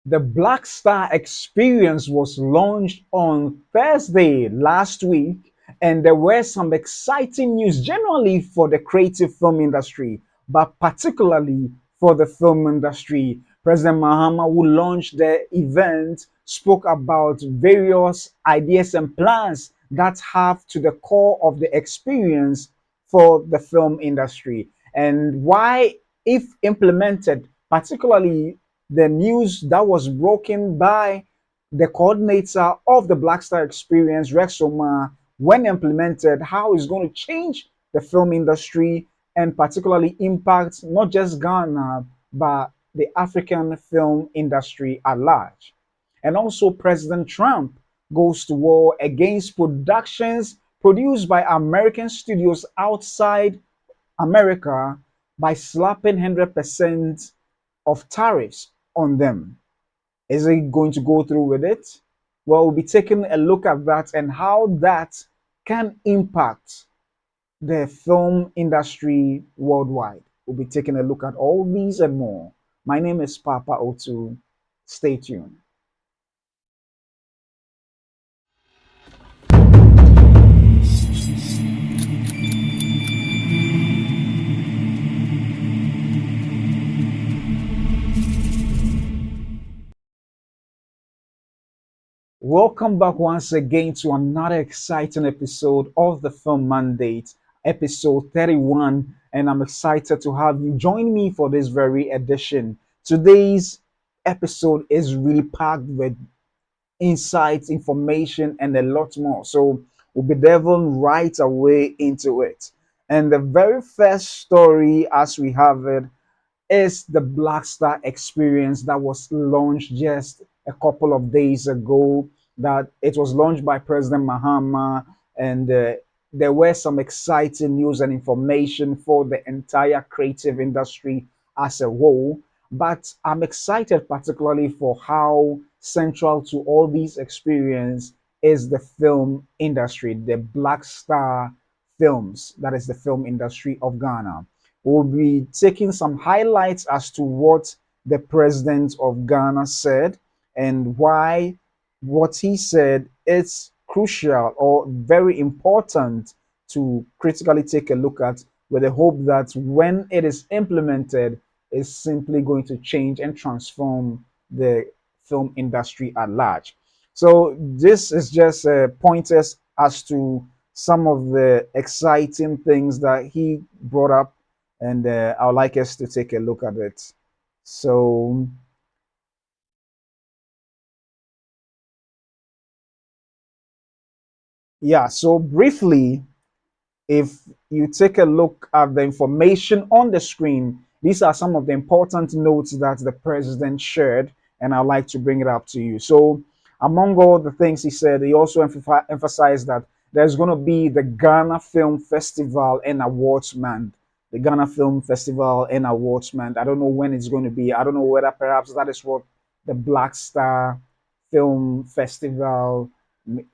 The Black Star Experience was launched on Thursday last week, and there were some exciting news generally for the creative film industry, but particularly for the film industry. President Mahama, who launched the event, spoke about various ideas and plans that have to the core of the experience for the film industry and why, if implemented, particularly the news that was broken by the coordinator of the Black Star Experience, Rex Omar, when implemented, how it's going to change the film industry and particularly impact not just Ghana, but the African film industry at large. And also, President Trump goes to war against productions produced by American studios outside America by slapping 100% of tariffs on them. Is he going to go through with it? Well, we'll be taking a look at that and how that can impact the film industry worldwide. We'll be taking a look at all these and more. My name is Papa Otu. Stay tuned. Welcome back once again to another exciting episode of the Film Mandate, episode 31. And I'm excited to have you join me for this very edition. Today's episode is really packed with insights, information, and a lot more. So we'll be delving right away into it. And the very first story, as we have it, is the Black Star Experience that was launched just a couple of days ago. That it was launched by President Mahama, and there were some exciting news and information for the entire creative industry as a whole. But I'm excited particularly for how central to all these experience is the film industry, the Black Star Films, that is the film industry of Ghana. We'll be taking some highlights as to what the president of Ghana said and why what he said is crucial or very important to critically take a look at, with the hope that when it is implemented, it's simply going to change and transform the film industry at large. So this is just pointers as to some of the exciting things that he brought up, and I would like us to take a look at it. So, yeah, so briefly, if you take a look at the information on the screen, these are some of the important notes that the president shared, and I'd like to bring it up to you. So, among all the things he said, he also emphasized that there's going to be the Ghana Film Festival and Awards Month. The Ghana Film Festival and Awards Month. I don't know when it's going to be. I don't know whether perhaps that is what the Black Star Film Festival,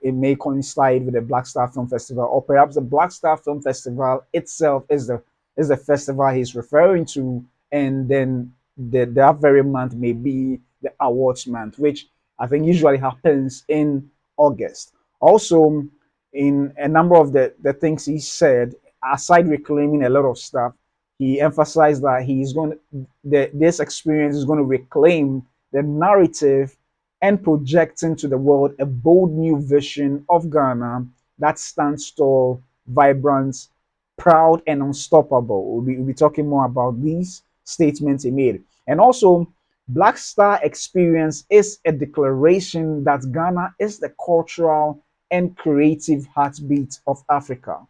it may coincide with the Black Star Film Festival, or perhaps the Black Star Film Festival itself is the festival he's referring to, and then that very month may be the awards month, which I think usually happens in August. Also, in a number of the things he said, aside reclaiming a lot of stuff, he emphasized that he's going to, this experience is going to reclaim the narrative and projecting to the world a bold new vision of Ghana that stands tall, vibrant, proud, and unstoppable. We'll be talking more about these statements he made. And also, Black Star Experience is a declaration that Ghana is the cultural and creative heartbeat of Africa.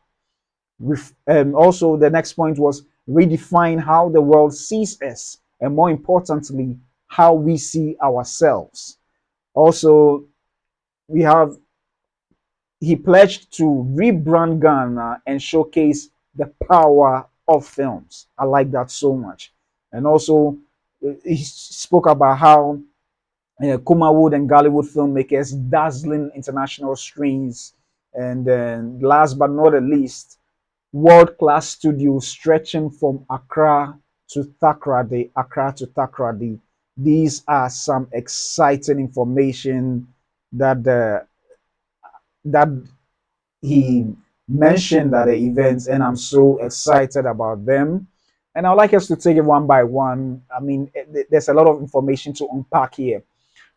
Also, the next point was redefine how the world sees us, and more importantly, how we see ourselves. Also, we have he pledged to rebrand Ghana and showcase the power of films. I like that so much. And also, he spoke about how Kumawood and Gollywood filmmakers dazzling international screens. And then, last but not the least, world class studios stretching from Accra to Takrady, these are some exciting information that that he mentioned at the events, and I'm so excited about them. And I'd like us to take it one by one. I mean, there's a lot of information to unpack here.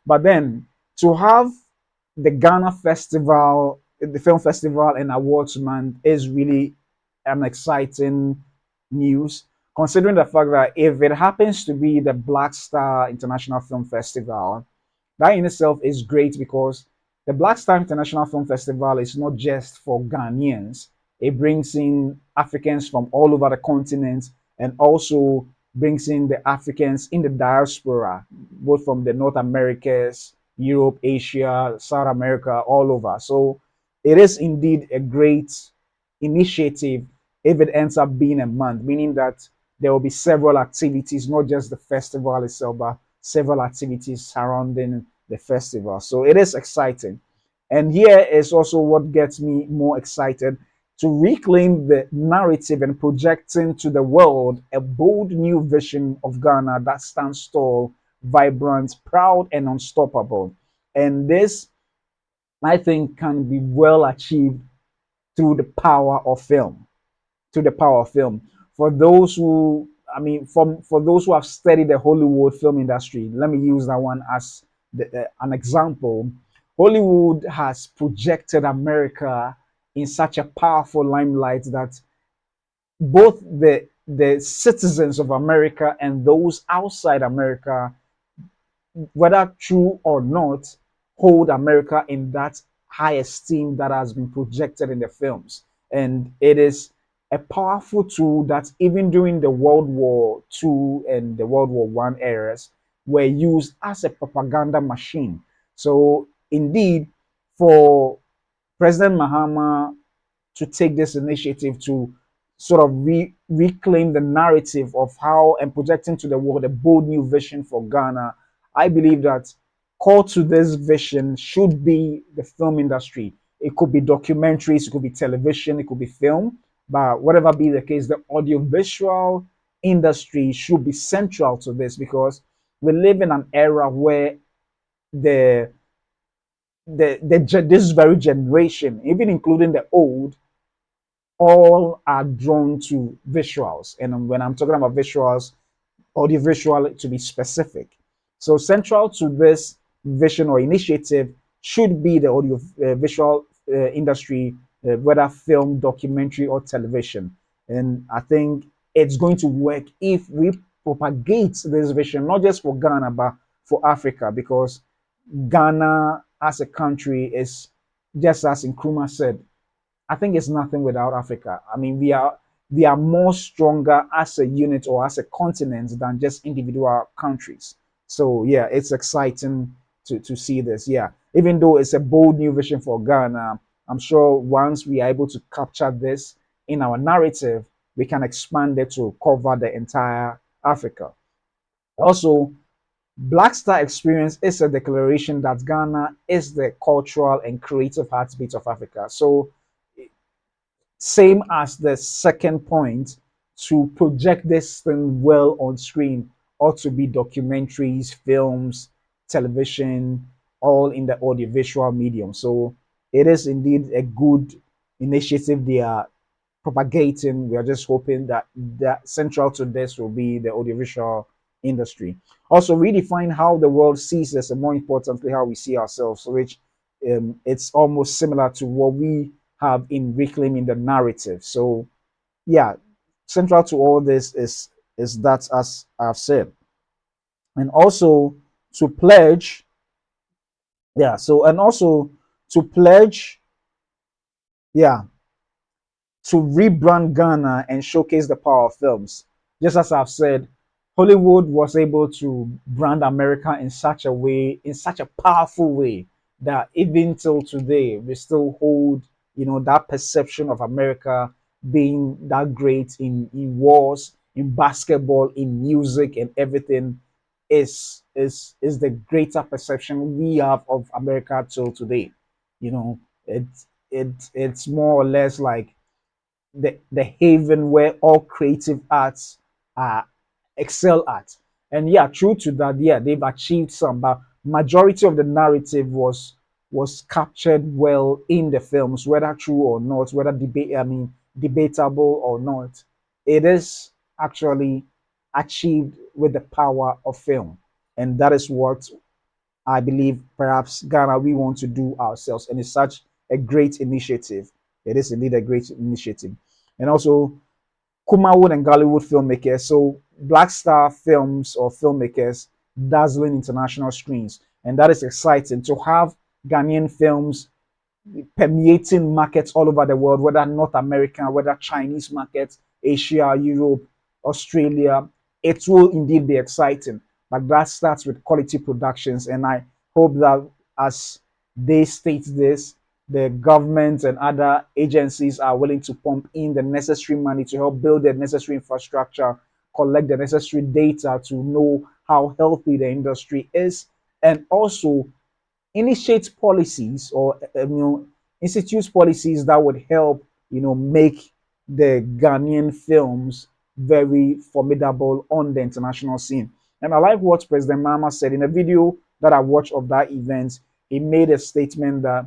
But then to have the Ghana Festival, the film festival and awards month is really an exciting news, considering the fact that if it happens to be the Black Star International Film Festival, that in itself is great because the Black Star International Film Festival is not just for Ghanaians. It brings in Africans from all over the continent and also brings in the Africans in the diaspora, both from the North Americas, Europe, Asia, South America, all over. So it is indeed a great initiative if it ends up being a month, meaning that there will be several activities, not just the festival itself, but several activities surrounding the festival. So it is exciting. And here is also what gets me more excited to reclaim the narrative and projecting to the world a bold new vision of Ghana that stands tall, vibrant, proud, and unstoppable. And this, I think, can be well achieved through the power of film. To the power of film. For those who, I mean, for those who have studied the Hollywood film industry, let me use that one as an example. Hollywood has projected America in such a powerful limelight that both the citizens of America and those outside America, whether true or not, hold America in that high esteem that has been projected in the films. And it is a powerful tool that even during the World War II and the World War One eras were used as a propaganda machine. So indeed, for President Mahama to take this initiative to sort of reclaim the narrative of how and projecting to the world a bold new vision for Ghana. I believe that core to this vision should be the film industry. It could be documentaries, it could be television, it could be film, but whatever be the case, the audiovisual industry should be central to this because we live in an era where the this very generation, even including the old, all are drawn to visuals. And when I'm talking about visuals, audiovisual to be specific. So central to this vision or initiative should be the audio visual industry, whether film, documentary, or television. And I think it's going to work if we propagate this vision, not just for Ghana, but for Africa, because Ghana as a country is, just as Nkrumah said, I think it's nothing without Africa. I mean, we are more stronger as a unit or as a continent than just individual countries. So yeah, it's exciting to see this. Yeah, even though it's a bold new vision for Ghana, I'm sure once we are able to capture this in our narrative, we can expand it to cover the entire Africa. Also, Black Star Experience is a declaration that Ghana is the cultural and creative heartbeat of Africa. So same as the second point, to project this thing well on screen ought to be documentaries, films, television, all in the audiovisual medium. So it is indeed a good initiative they are propagating. We are just hoping that central to this will be the audiovisual industry. Also, redefine how the world sees us, and more importantly, how we see ourselves, which it's almost similar to what we have in reclaiming the narrative. So, yeah, central to all this is that, as I've said, and also to pledge. Yeah. So and also to pledge. Yeah, to rebrand Ghana and showcase the power of films. Just as I've said, Hollywood was able to brand America in such a way, in such a powerful way, that even till today, we still hold, that perception of America being that great in wars, in basketball, in music, and everything is the greater perception we have of America till today. You know, it's more or less like the haven where all creative arts excel at. And yeah, true to that, yeah, they've achieved some, but majority of the narrative was captured well in the films, whether true or not, whether debatable or not. It is actually achieved with the power of film. And that is what I believe perhaps Ghana we want to do ourselves. And it's such a great initiative. It is indeed a great initiative. And also Kumawood and Gollywood filmmakers. So Black Star films or filmmakers dazzling international screens. And that is exciting to have Ghanaian films permeating markets all over the world, whether North America, whether Chinese markets, Asia, Europe, Australia. It will indeed be exciting. But that starts with quality productions. And I hope that as they state this, the government and other agencies are willing to pump in the necessary money to help build the necessary infrastructure, collect the necessary data to know how healthy the industry is, and also initiate policies or institute policies that would help make the Ghanaian films very formidable on the international scene. And I like what President Mama said in a video that I watched of that event. He made a statement that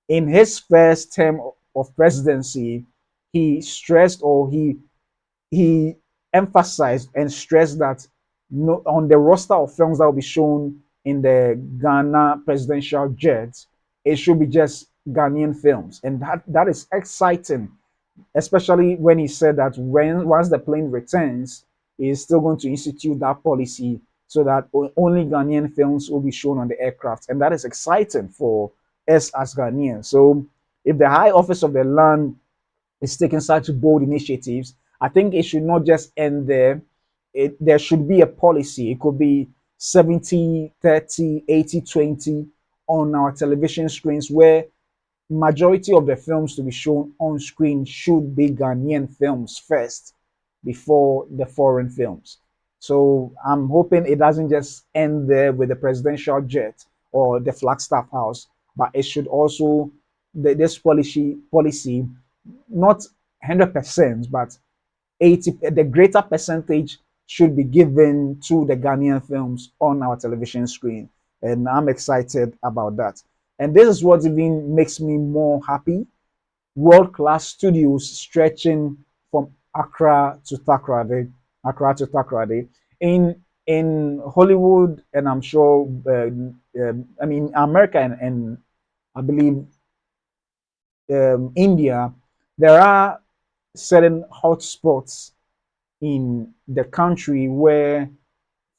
in his first term of presidency, he stressed or he emphasized and stressed that no, on the roster of films that will be shown in the Ghana presidential jet, it should be just Ghanaian films, and that is exciting, especially when he said that when once the plane returns, he is still going to institute that policy so that only Ghanaian films will be shown on the aircraft, and that is exciting for us as Ghanaians. So, if the High Office of the Land is taking such bold initiatives, I think it should not just end there. There should be a policy. It could be 70, 30, 80, 20 on our television screens where majority of the films to be shown on screen should be Ghanaian films first before the foreign films. So I'm hoping it doesn't just end there with the presidential jet or the Flagstaff House, but it should also this policy not 100%, but 80, the greater percentage should be given to the Ghanaian films on our television screen. And I'm excited about that. And this is what even makes me more happy. World class studios stretching from Accra to Takrady. In Hollywood, and I'm sure, I mean, America and I believe India, there are certain hotspots in the country where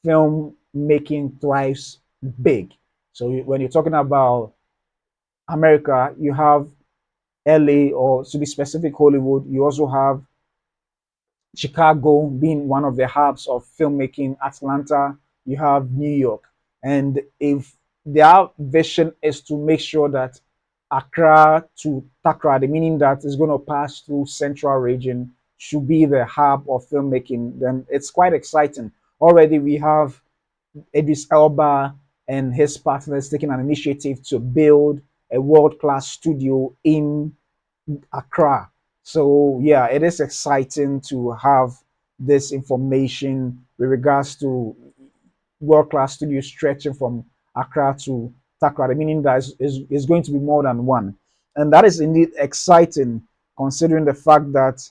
film making thrives big. So when you're talking about America, you have LA, or to be specific, Hollywood. You also have Chicago being one of the hubs of filmmaking, Atlanta, you have New York. And if their vision is to make sure that Accra to Takrady, meaning that it's going to pass through Central region, should be the hub of filmmaking, then it's quite exciting. Already we have Idris Elba and his partners taking an initiative to build a world-class studio in Accra. So yeah, it is exciting to have this information with regards to world-class studios stretching from Accra to Takrady, meaning that is going to be more than one. And that is indeed exciting considering the fact that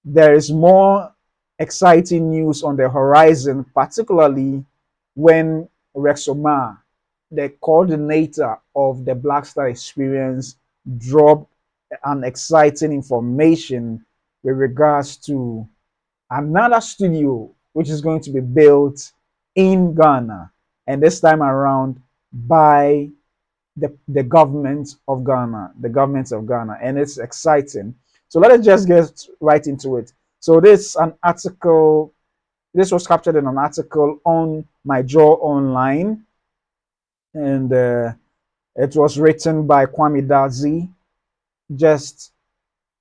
there is more exciting news on the horizon, particularly when Rexomar, the coordinator of the Black Star Experience, dropped an exciting information with regards to another studio which is going to be built in Ghana, and this time around by the government of Ghana, the government of Ghana, and it's exciting. So let us just get right into it. So this an article. This was captured in an article on my Jaw Online, and it was written by Kwame Dazi just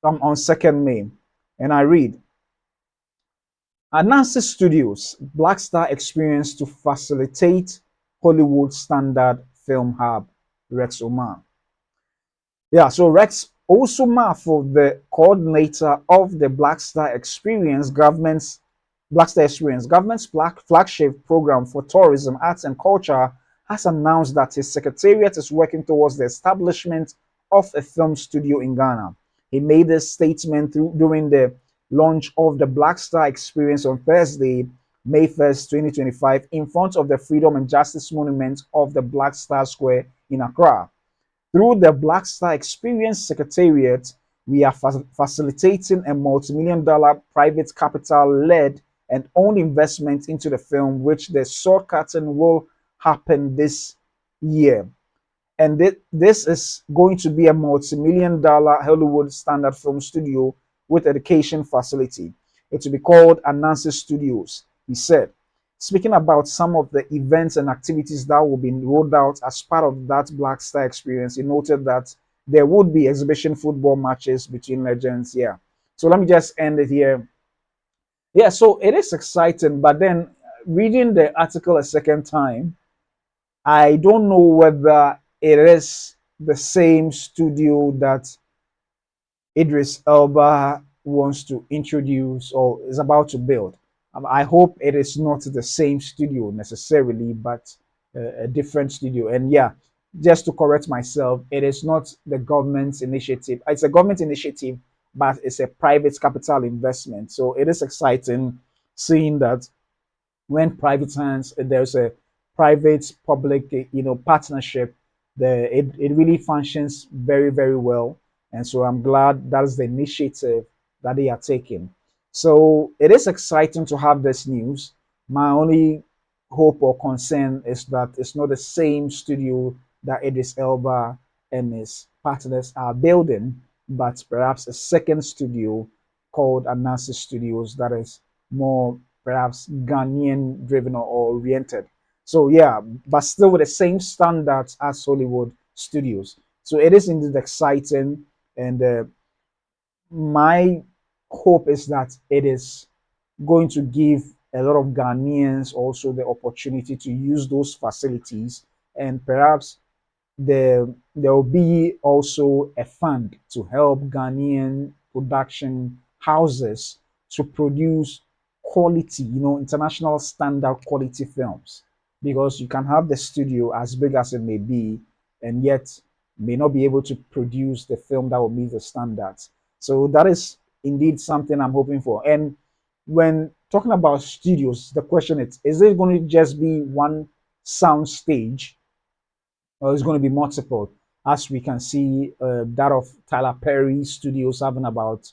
on 2nd May, and I read. Anansi Studios Black Star Experience to facilitate Hollywood Standard Film Hub, Rex Omar. Yeah, so Rex Osuma, for the coordinator of the Black Star Experience, government's Black Star Experience, government's flagship program for tourism, arts, and culture, has announced that his secretariat is working towards the establishment of a film studio in Ghana. He made this statement during the launch of the Black Star Experience on Thursday, May 1st, 2025, in front of the Freedom and Justice Monument of the Black Star Square in Accra. Through the Black Star Experience Secretariat, we are facilitating a multi-million dollar private capital led and owned investment into the film, which the sword curtain will happen this year. And this is going to be a multi-million dollar Hollywood standard film studio with education facility. It will be called Anansi Studios, he said. Speaking about some of the events and activities that will be rolled out as part of that Black Star experience, he noted that there would be exhibition football matches between legends. Yeah. So let me just end it here. Yeah, so it is exciting, but then reading the article a second time, I don't know whether it is the same studio that Idris Elba wants to introduce or is about to build. I hope it is not the same studio necessarily, but a different studio. And yeah, just to correct myself, it is not the government's initiative. It's a government initiative, but it's a private capital investment. So it is exciting seeing that when private hands there's a private public partnership, it really functions very very well, and so I'm glad that's the initiative that they are taking. So it is exciting to have this news. My only hope or concern is that it's not the same studio that Idris Elba and his partners are building, but perhaps a second studio called Anansi Studios that is more perhaps Ghanaian driven or oriented. So yeah, but still with the same standards as Hollywood studios. So it is indeed exciting, and my hope is that it is going to give a lot of Ghanaians also the opportunity to use those facilities, and perhaps there will be also a fund to help Ghanaian production houses to produce quality, international standard quality films. Because you can have the studio as big as it may be, and yet may not be able to produce the film that will meet the standards. So that is indeed something I'm hoping for. And when talking about studios, the question is it going to just be one sound stage, or it's going to be multiple? As we can see, that of Tyler Perry Studios having about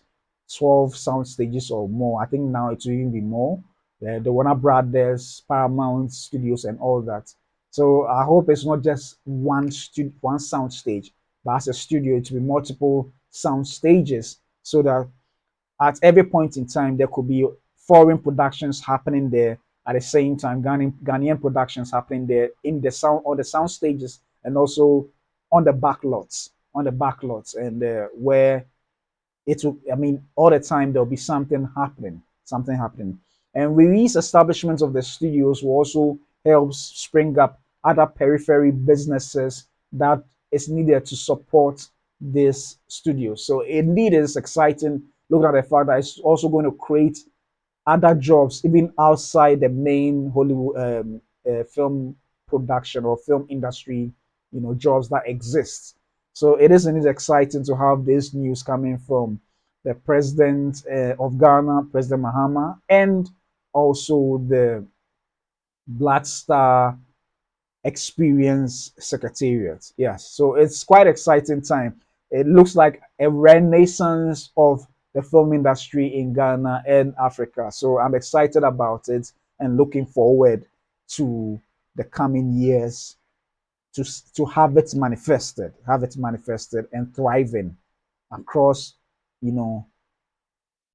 12 sound stages or more. I think now it will even be more. The Warner Brothers, Paramount Studios, and all that. So I hope it's not just one sound stage, but as a studio, it will be multiple sound stages, so that at every point in time there could be foreign productions happening there at the same time, Ghanaian productions happening there in the sound on the sound stages, and also on the back lots, and where it will, I mean, all the time there'll be something happening. And with these establishments of the studios will also help spring up other periphery businesses that is needed to support this studio. So indeed it's exciting. Look at the fact that it's also going to create other jobs even outside the main Hollywood film production or film industry, jobs that exist. So it is indeed exciting to have this news coming from the president of Ghana, President Mahama, and also the Black Star Experience Secretariat. Yes, so it's quite exciting time. It looks like a renaissance of the film industry in Ghana and Africa. So I'm excited about it and looking forward to the coming years to have it manifested and thriving across, you know,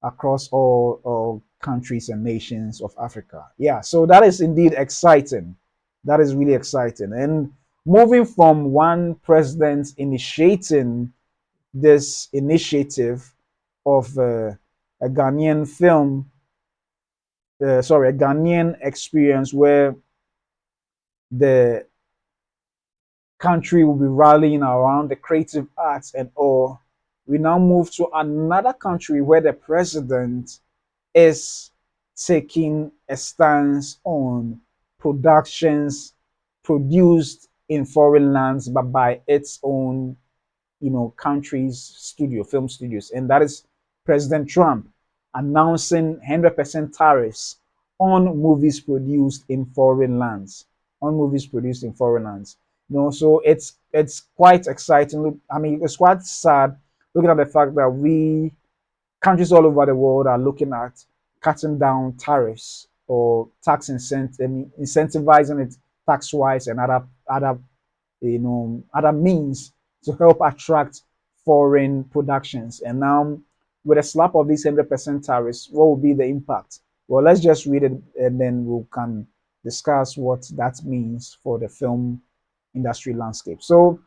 across all countries and nations of Africa. Yeah, so that is indeed exciting. That is really exciting. And moving from one president initiating this initiative of a Ghanaian film, a Ghanaian experience where the country will be rallying around the creative arts and all, we now move to another country where the president is taking a stance on productions produced in foreign lands but by its own, countries film studios, and that is President Trump announcing 100% tariffs on movies produced in foreign lands, so it's quite exciting. Look, I mean, it's quite sad looking at the fact that we countries all over the world are looking at cutting down tariffs or incentivizing it tax wise and other means to help attract foreign productions. And now, with a slap of these 100% tariffs, what will be the impact? Well, let's just read it and then we can discuss what that means for the film industry landscape. So,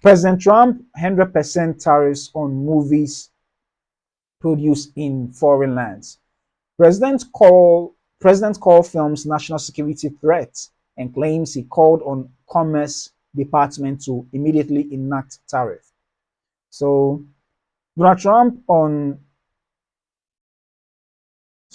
President Trump, 100% tariffs on movies produced in foreign lands. President call films national security threats and claims he called on Commerce Department to immediately enact tariff. So Donald Trump on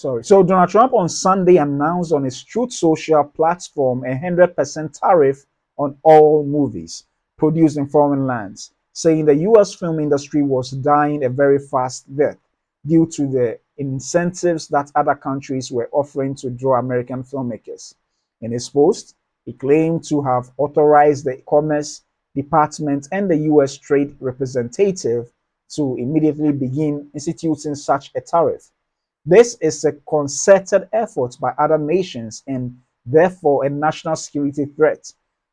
Donald Trump on Sunday announced on his Truth Social platform a 100% tariff on all movies produced in foreign lands, saying the US film industry was dying a very fast death due to the incentives that other countries were offering to draw American filmmakers. In his post, he claimed to have authorized the Commerce Department and the US Trade Representative to immediately begin instituting such a tariff. This is a concerted effort by other nations and therefore a national security threat,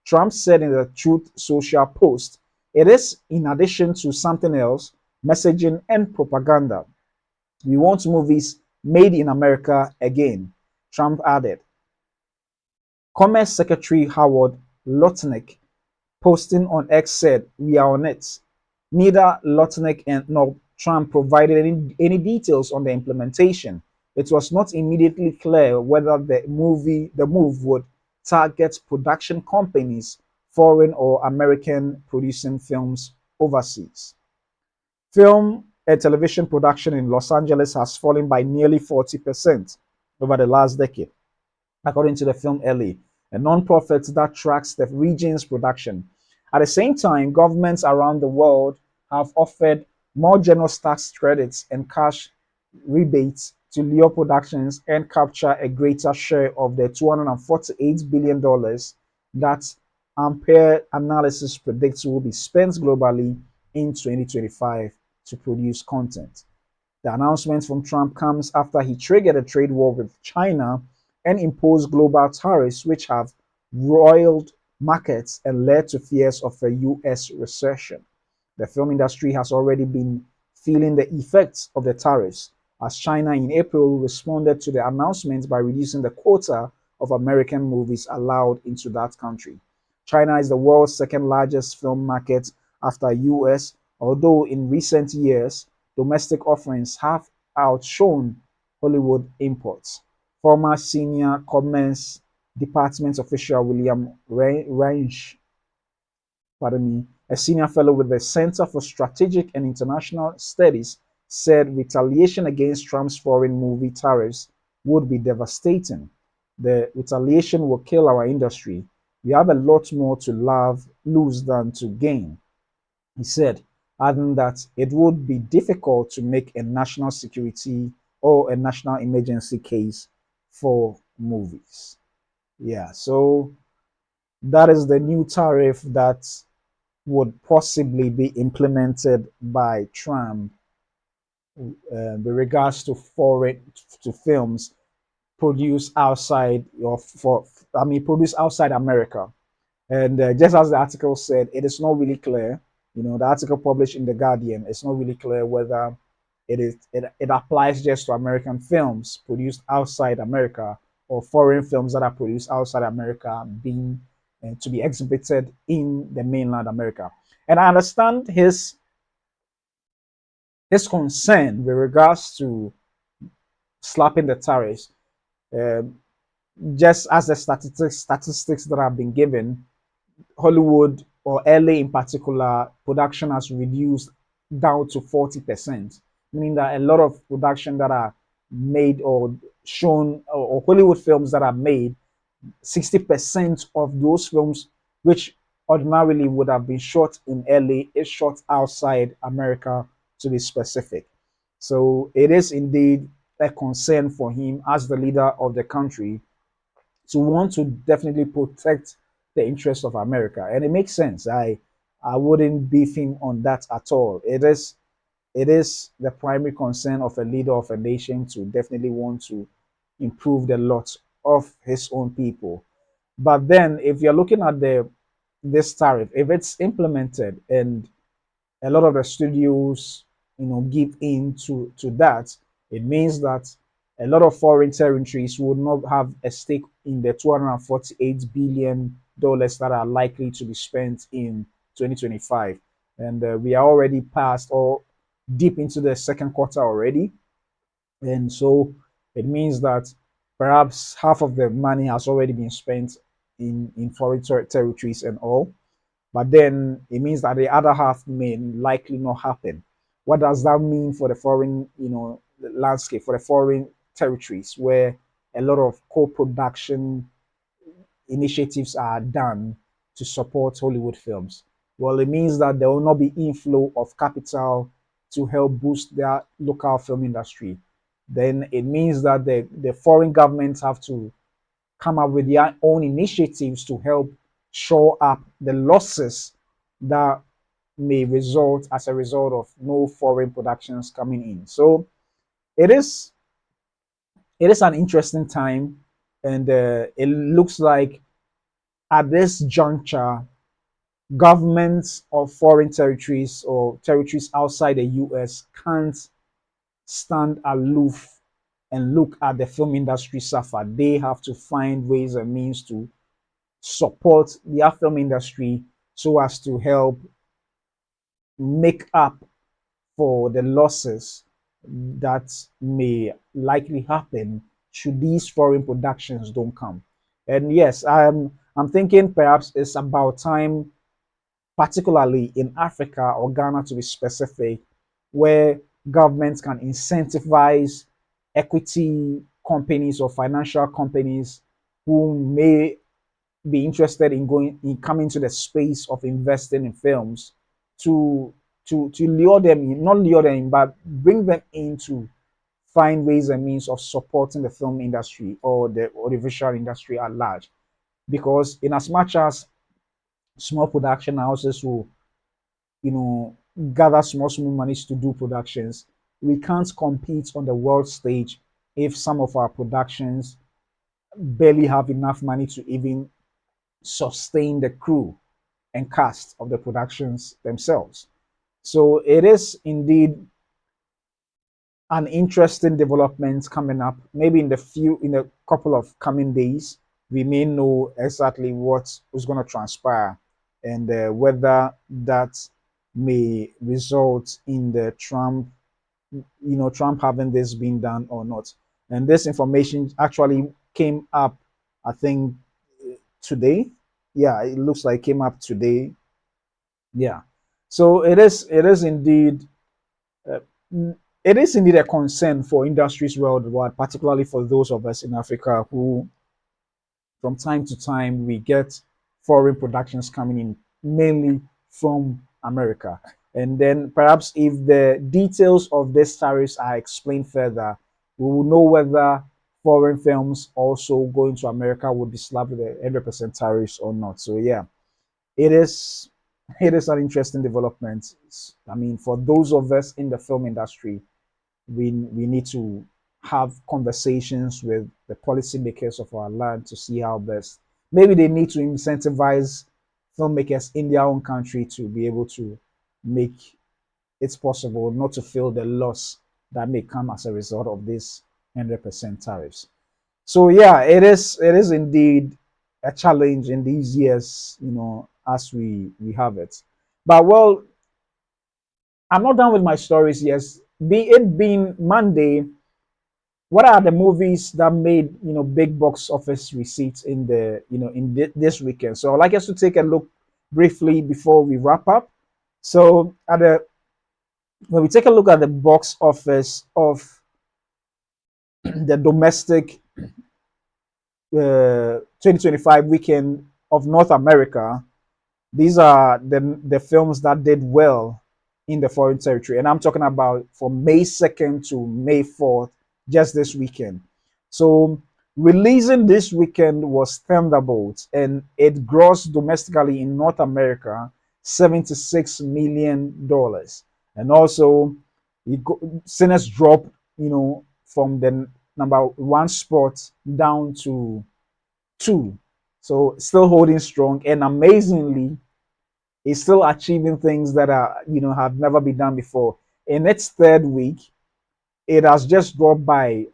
Trump said in the Truth Social post. It is in addition to something else, messaging and propaganda. We want movies made in America again, Trump added. Commerce Secretary Howard Lutnick, posting on X, said, "We are on it." Neither Lutnick nor Trump provided any details on the implementation. It was not immediately clear whether the move would target production companies, foreign or American, producing films overseas. Film and television production in Los Angeles has fallen by nearly 40% over the last decade, according to the Film LA, a non-profit that tracks the region's production. At the same time, governments around the world have offered more generous tax credits and cash rebates to lure productions and capture a greater share of the $248 billion that Ampere analysis predicts will be spent globally in 2025 to produce content. The announcement from Trump comes after he triggered a trade war with China and imposed global tariffs, which have roiled markets and led to fears of a US recession. The film industry has already been feeling the effects of the tariffs, as China in April responded to the announcement by reducing the quota of American movies allowed into that country. China is the world's second largest film market after US, although in recent years, domestic offerings have outshone Hollywood imports. Former senior Commerce Department official William Range, pardon me, a senior fellow with the Center for Strategic and International Studies, said retaliation against Trump's foreign movie tariffs would be devastating. The retaliation will kill our industry. We have a lot more to lose than to gain, he said, adding that it would be difficult to make a national security or a national emergency case for movies. Yeah, so that is the new tariff that would possibly be implemented by Trump with regards to foreign to films produced outside of for I mean produced outside America. And just as the article said, it is not really clear. The article published in the Guardian, it's not really clear whether it applies just to American films produced outside America or foreign films that are produced outside America being to be exhibited in the mainland America. And I understand his concern with regards to slapping the tariffs. Um, just as the statistics that have been given, Hollywood or LA in particular, production has reduced down to 40%, meaning that a lot of production that are made or shown, or Hollywood films that are made, 60% of those films, which ordinarily would have been shot in LA, is shot outside America, to be specific. So it is indeed a concern for him as the leader of the country to want to definitely protect the interests of America. And it makes sense. I wouldn't beef him on that at all. It is the primary concern of a leader of a nation to definitely want to improve the lot of his own people. But then, if you're looking at the this tariff, if it's implemented and a lot of the studios, give in to that, it means that a lot of foreign territories would not have a stake in the $248 billion that are likely to be spent in 2025. And we are already past or deep into the second quarter already. And so it means that perhaps half of the money has already been spent in foreign territories and all. But then it means that the other half may likely not happen. What does that mean for the foreign, landscape, for the foreign territories where a lot of co-production initiatives are done to support Hollywood films? Well, it means that there will not be inflow of capital to help boost their local film industry. Then it means that the foreign governments have to come up with their own initiatives to help shore up the losses that may result as a result of no foreign productions coming in. So it is it is an interesting time, and it looks like at this juncture, governments of foreign territories or territories outside the U.S. can't stand aloof and look at the film industry suffer. They have to find ways and means to support their film industry so as to help make up for the losses that may likely happen should these foreign productions don't come. And yes, I'm thinking perhaps it's about time, particularly in Africa or Ghana to be specific, where governments can incentivize equity companies or financial companies who may be interested in coming to the space of investing in films to to lure them in, not lure them in, but bring them in to find ways and means of supporting the film industry or the visual industry at large. Because in as much as small production houses will, gather small monies to do productions, we can't compete on the world stage if some of our productions barely have enough money to even sustain the crew and cast of the productions themselves. So it is indeed an interesting development coming up. Maybe in a couple of coming days, we may know exactly what is going to transpire and whether that may result in the Trump having this been done or not. And this information actually came up, I think, today. Yeah, it looks like it came up today. Yeah. So it is indeed uh, it is indeed a concern for industries worldwide, particularly for those of us in Africa who, from time to time, we get foreign productions coming in, mainly from America. And then perhaps if the details of these tariffs are explained further, we will know whether foreign films also going to America would be slapped with a 100% tariffs or not. So yeah, it is it is an interesting development. I mean, for those of us in the film industry, we need to have conversations with the policymakers of our land to see how best. Maybe they need to incentivize filmmakers in their own country to be able to make it possible not to feel the loss that may come as a result of these 100% tariffs. So yeah, it is indeed a challenge in these years, as we have it. But well, I'm not done with my stories. Yes, be it being Monday, what are the movies that made big box office receipts in the in this weekend? So I'd like us to take a look briefly before we wrap up. So at the when we take a look at the box office of the domestic 2025 weekend of North America, these are the films that did well in the foreign territory. And I'm talking about from May 2nd to May 4th, just this weekend. So releasing this weekend was Thunderbolts, and it grossed domestically in North America $76 million. And also, Sinners dropped, from the number one spot down to two. So still holding strong, and amazingly, is still achieving things that are have never been done before. In its third week, it has just dropped by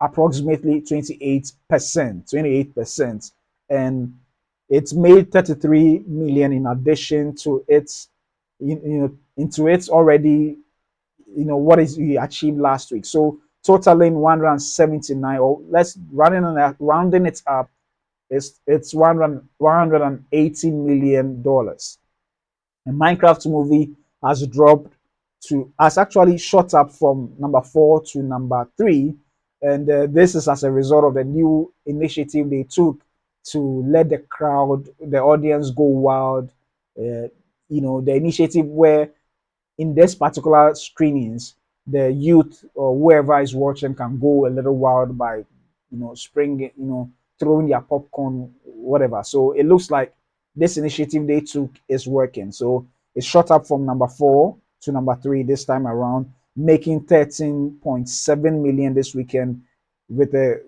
approximately 28%, 28%, and it's made 33 million in addition to its into its already what is we achieved last week. So totaling 179, or let's rounding it up, it's 180 million dollars. A Minecraft movie has actually shot up from number 4 to number 3, and this is as a result of the new initiative they took to let the audience go wild. The initiative where in this particular screenings, the youth or whoever is watching can go a little wild by, springing, throwing their popcorn, whatever. So it looks like this initiative they took is working. So it shot up from number 4 to number 3 this time around, making 13.7 million this weekend, with a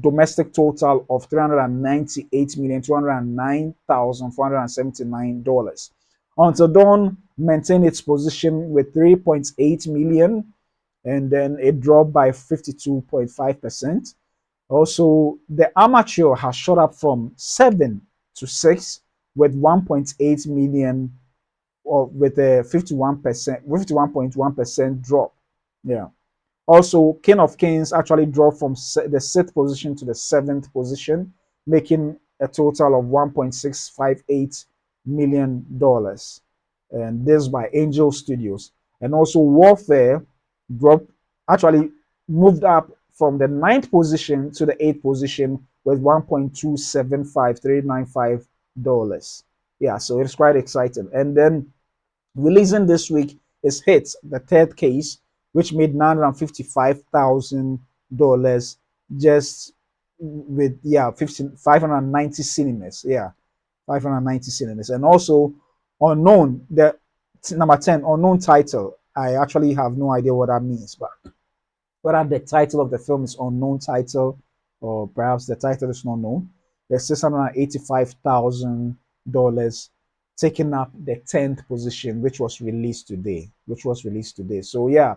domestic total of 398,209,479 dollars. Until Dawn maintained its position with 3.8 million, and then it dropped by 52.5%. Also, the amateur has shot up from 7 to 6 with 1.8 million, or with a 51.1% drop. Yeah. Also, King of Kings actually dropped from the sixth position to the seventh position, making a total of $1.658 million. And this by Angel Studios. And also, Warfare dropped, actually moved up from the ninth position to the eighth position with $1.275395. Yeah, so it's quite exciting. And then releasing this week is Hit, the third case, which made $955,000 just with 590 cinemas. Yeah, 590 cinemas. And also Unknown, the number 10, Unknown title. I actually have no idea what that means, but whether the title of the film is Unknown title, or perhaps the title is not known. There's $685,000 taking up the 10th position, which was released today. So yeah,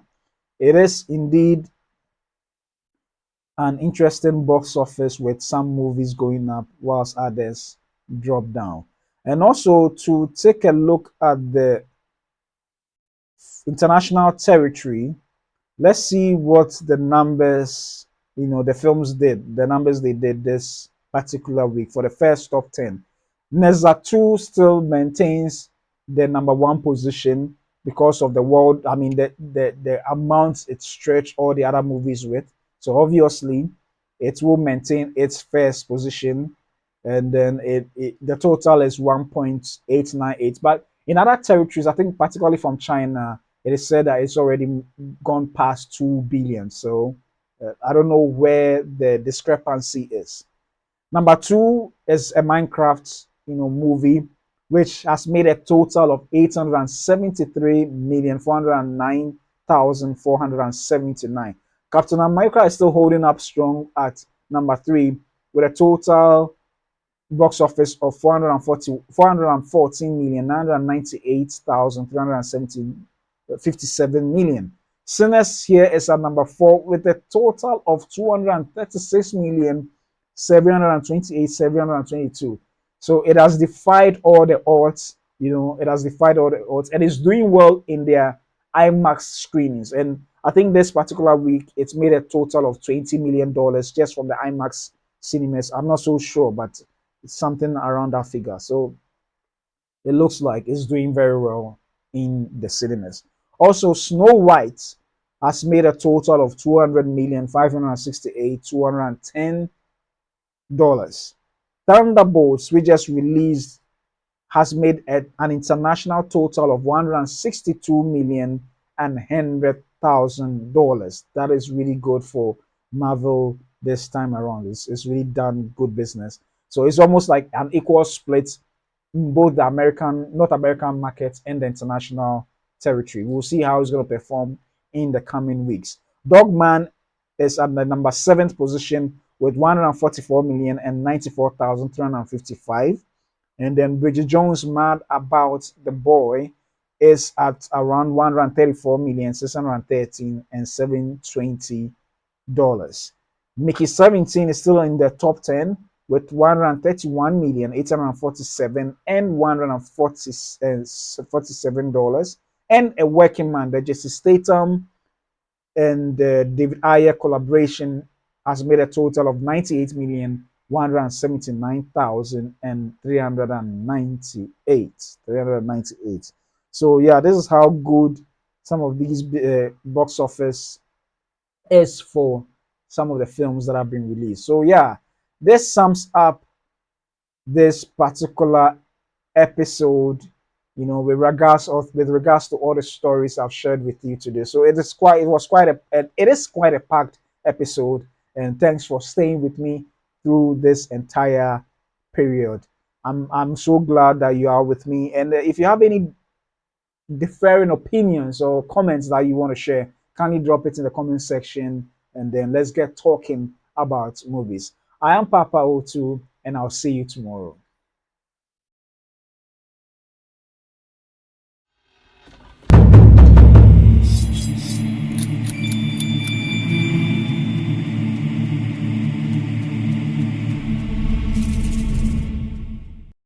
it is indeed an interesting box office, with some movies going up whilst others drop down. And also, to take a look at the international territory, let's see what the films did, the numbers they did this particular week for the first top 10. Neza 2 still maintains the number one position because of the world, I mean, the amounts it stretched all the other movies with. So obviously, it will maintain its first position, and then the total is 1.898. But in other territories, I think particularly from China, it is said that it's already gone past 2 billion. So I don't know where the discrepancy is. Number 2 is a Minecraft, movie, which has made a total of 873,409,479. Captain America is still holding up strong at number 3 with a total box office of 414,998,357 million. Sinners here is at number 4 with a total of 236,728,722. So it has defied all the odds, and it's doing well in their IMAX screenings. And I think this particular week it's made a total of $20 million just from the IMAX cinemas. I'm not so sure, but it's something around that figure. So it looks like it's doing very well in the cinemas. Also, Snow White has made a total of 200,568,210 dollars. Thunderbolts, which just released, has made an international total of 162,100,000 dollars. That is really good for Marvel this time around. It's really done good business. So it's almost like an equal split in both the American, North American market and the international territory. We'll see how it's going to perform in the coming weeks. Dogman is at the number seventh position with 144,094,355. And then Bridget Jones' Mad About the Boy is at around 134,613 and 720 dollars. Mickey 17 is still in the top 10 with 131,847 and 147 dollars. And a working man, the Jesse Statham and the David Ayer collaboration has made a total of 98,179,398. So yeah, this is how good some of these box office is for some of the films that have been released. So yeah, this sums up this particular episode, with regards to all the stories I've shared with you today. So it is quite a packed episode, and thanks for staying with me through this entire period. I'm so glad that you are with me. And if you have any differing opinions or comments that you want to share, kindly drop it in the comment section, and then let's get talking about movies. I am Papa O2, and I'll see you tomorrow.